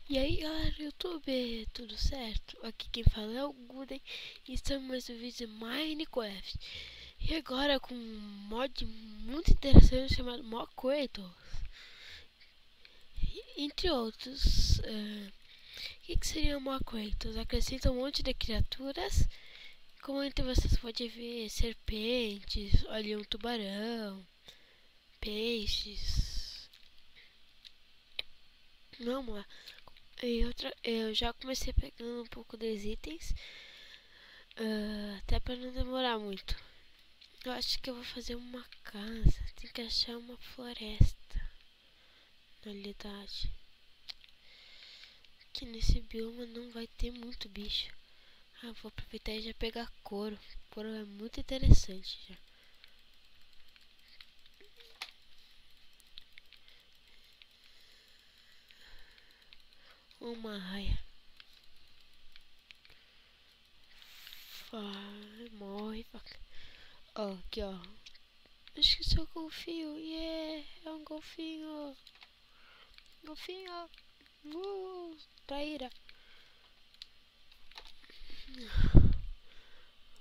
E aí galera do YouTube, tudo certo? Aqui quem fala é o Guden e estamos mais um vídeo de Minecraft. E agora com um mod muito interessante chamado Mockratos, entre outros. O que seria Mockratos? Acrescenta um monte de criaturas, como entre vocês podem ver serpentes, olha um tubarão, peixes. Vamos lá. Eu já comecei pegando um pouco dos itens, até para não demorar muito. Eu acho que eu vou fazer uma casa. Tem que achar uma floresta, na realidade. Que nesse bioma não vai ter muito bicho. Vou aproveitar e já pegar couro. Couro é muito interessante já. Uma raia. Morre, faca. Ó, aqui ó. Acho que sou golfinho. Yeah, é um golfinho. Golfinho. Traíra.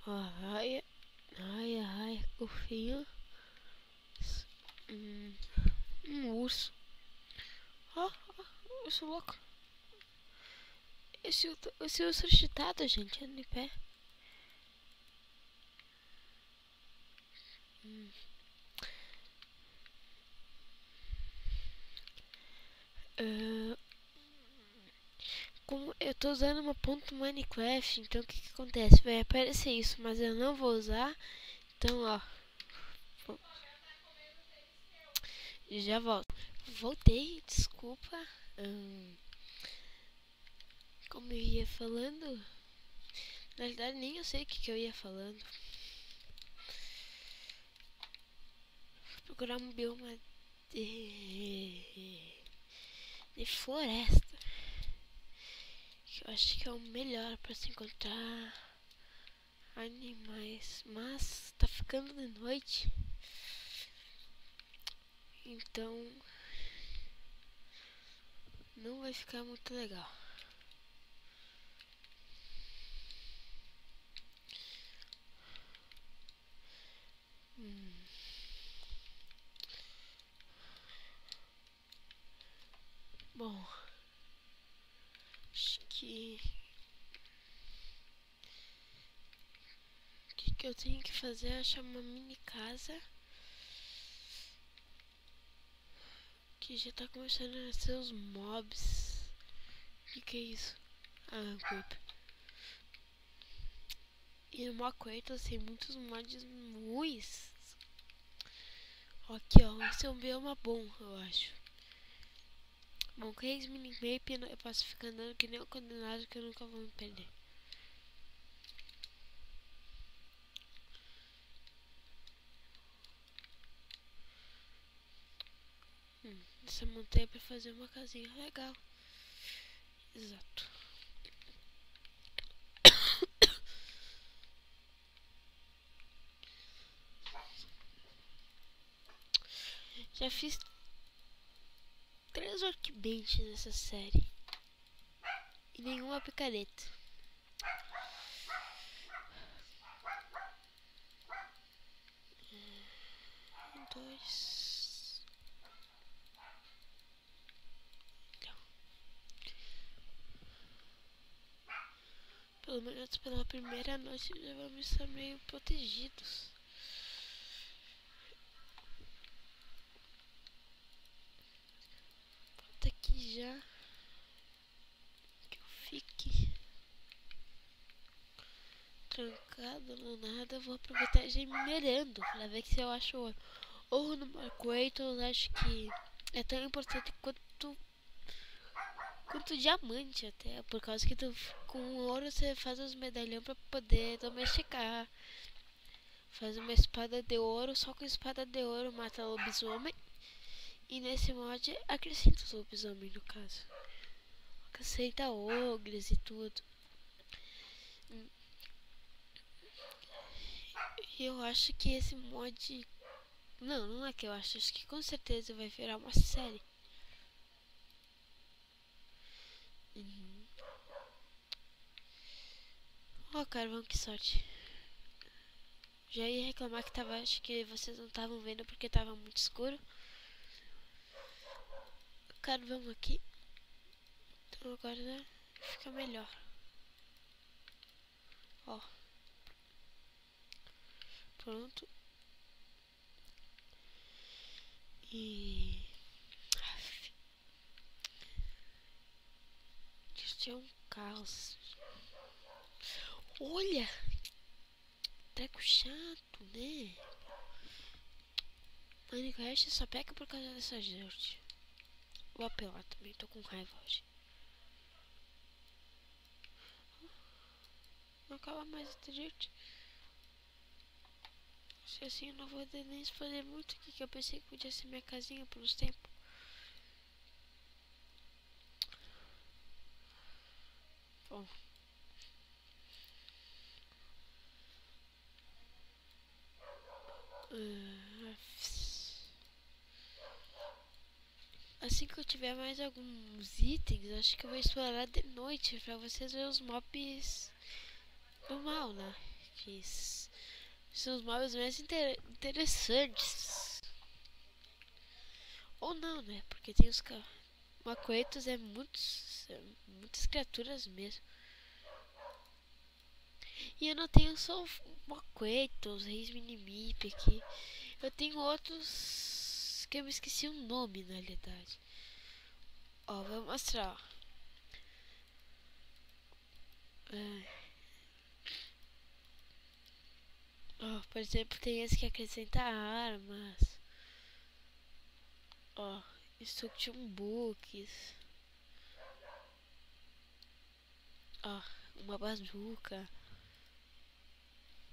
Ó, raia. Raia, golfinho. Urso. Ó, urso louco. Esse urso agitado, gente, anda em pé. Como eu tô usando uma ponto Minecraft, então o que acontece? Vai aparecer isso, mas eu não vou usar. Então, ó. Já volto. Voltei, desculpa. Como eu ia falando, na verdade nem eu sei o que eu ia falando. Vou procurar um bioma de floresta, que eu acho que é o melhor para se encontrar animais. Mas tá ficando de noite, então não vai ficar muito legal. Bom, acho que o que eu tenho que fazer é achar uma mini casa, que já tá começando a nascer os mobs. O que é isso? Um creeper. E no Mockratos tem muitos mods ruins. Aqui ó, esse é um bioma bom, eu acho. Bom, com esse minimap eu posso ficar andando que nem um condenado, que eu nunca vou me perder. Essa montanha pra fazer uma casinha legal. Exato. Já fiz 3 workbench nessa série e nenhuma picareta. Dois. Então, pelo menos pela primeira noite já vamos estar meio protegidos. Bota aqui já que eu fique trancado no nada. Vou aproveitar e já ir minerando pra ver se eu acho ouro. Ouro no Mockratos, acho que é tão importante quanto diamante, até por causa que com ouro você faz os medalhões pra poder domesticar. Faz uma espada de ouro, só com espada de ouro mata lobisomem. E nesse mod acrescenta os lobisomem, no caso. Acrescenta ogres e tudo. E eu acho que esse mod... Não é que eu acho que com certeza vai virar uma série. Uhum. Ó, carvão, que sorte. Já ia reclamar que tava, acho que vocês não estavam vendo porque tava muito escuro. Carvão aqui. Então agora fica melhor. Ó. Pronto. E... Isso é um caos. Olha! Treco chato, né? Minecraft só pega por causa dessa gente. Vou apelar também, tô com raiva hoje. Não acaba mais essa gente. Se assim eu não vou nem fazer muito aqui, que eu pensei que podia ser minha casinha por uns tempos. Bom. Assim que eu tiver mais alguns itens, acho que eu vou explorar de noite pra vocês verem os mobs do mal, né? Que são os mobs mais interessantes. Ou não, né? Porque tem os macoetos, muitas criaturas mesmo. E eu não tenho só macoetos, reis minimip aqui. Eu tenho outros que eu me esqueci o nome, na realidade. Ó, vou mostrar, ó. Ó, por exemplo, tem esse que acrescenta armas. Ó, instruction books. Ó, uma bazuca.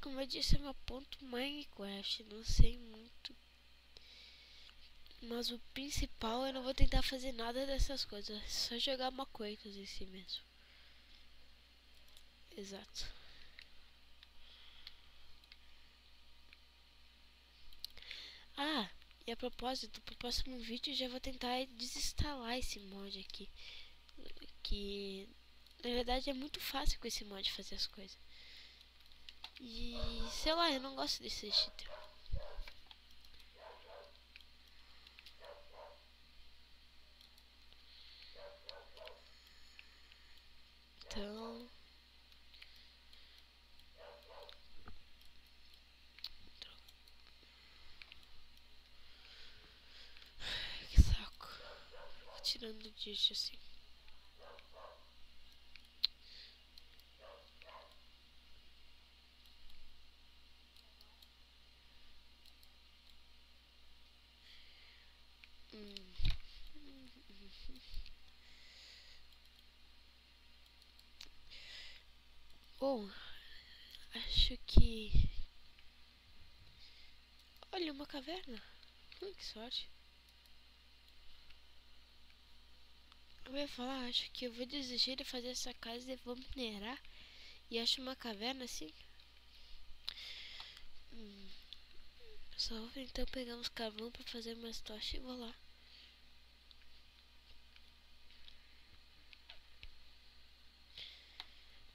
Como eu disse, é meu ponto Minecraft. Não sei muito. Mas o principal eu não vou tentar fazer nada dessas coisas. É só jogar macoitos em si mesmo. Exato. Ah, e a propósito, pro próximo vídeo já vou tentar desinstalar esse mod aqui. Que na verdade é muito fácil com esse mod fazer as coisas. E sei lá, eu não gosto desse cheater. Então. Que saco. Vou tirando o disso assim. Bom, acho que. Olha, uma caverna. Que sorte. Eu ia falar, acho que eu vou desistir de fazer essa casa e vou minerar. E acho uma caverna assim. Só vou então pegar uns carvão pra fazer umas tochas e vou lá.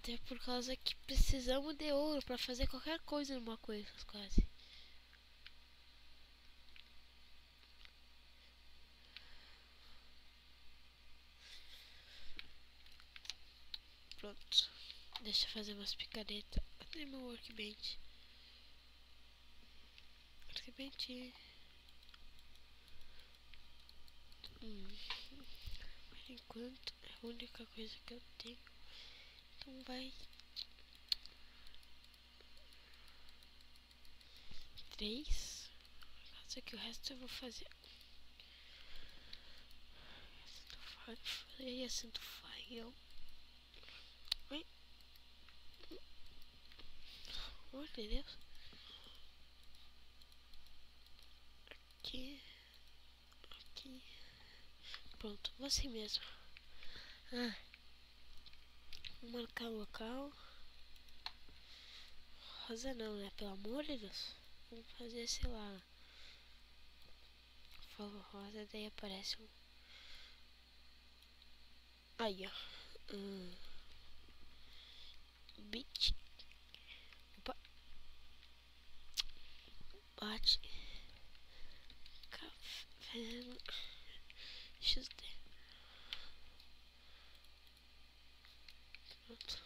Até por causa que precisamos de ouro pra fazer qualquer coisa numa coisa, quase. Pronto. Deixa eu fazer umas picaretas. Cadê meu workbench? Workbench. Por enquanto é a única coisa que eu tenho. Então vai. 3. Só que o resto eu vou fazer. Falei assunto file. Oi? Oh, meu Deus. Aqui. Aqui. Pronto, vou assim mesmo. Vou marcar o local. Rosa não, né? Pelo amor de Deus. Vamos fazer, sei lá. Falo rosa, daí aparece um. Aí, ó. Bit. Opa. Bate. Café. XD. Pronto.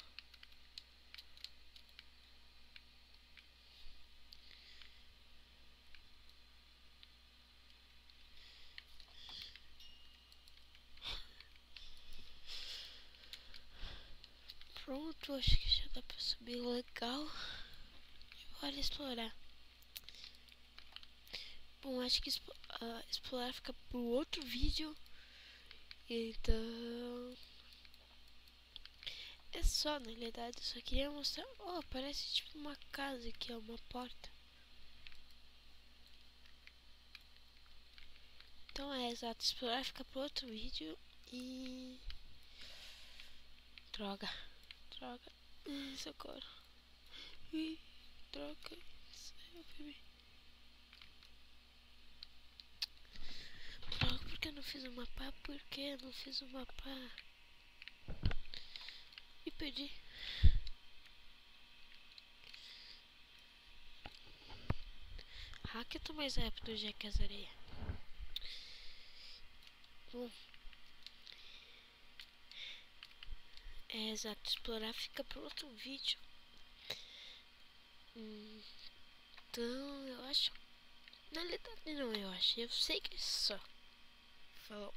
Pronto, acho que já dá pra subir legal. Bora explorar. Bom, acho que explorar fica pro outro vídeo. Então é só, na realidade, eu só queria mostrar. Oh, parece tipo uma casa aqui, ó, uma porta. Então é exato, explorar fica pro outro vídeo. E droga, droga, socorro. Droga, droga, por que eu não fiz o mapa? Por que eu não fiz o mapa? Me perdi. Hack, eu tô mais rápido já que as areias. Bom, é exato, explorar fica pro outro vídeo. Então eu acho. Na verdade não, eu acho. Eu sei que é só. Falou.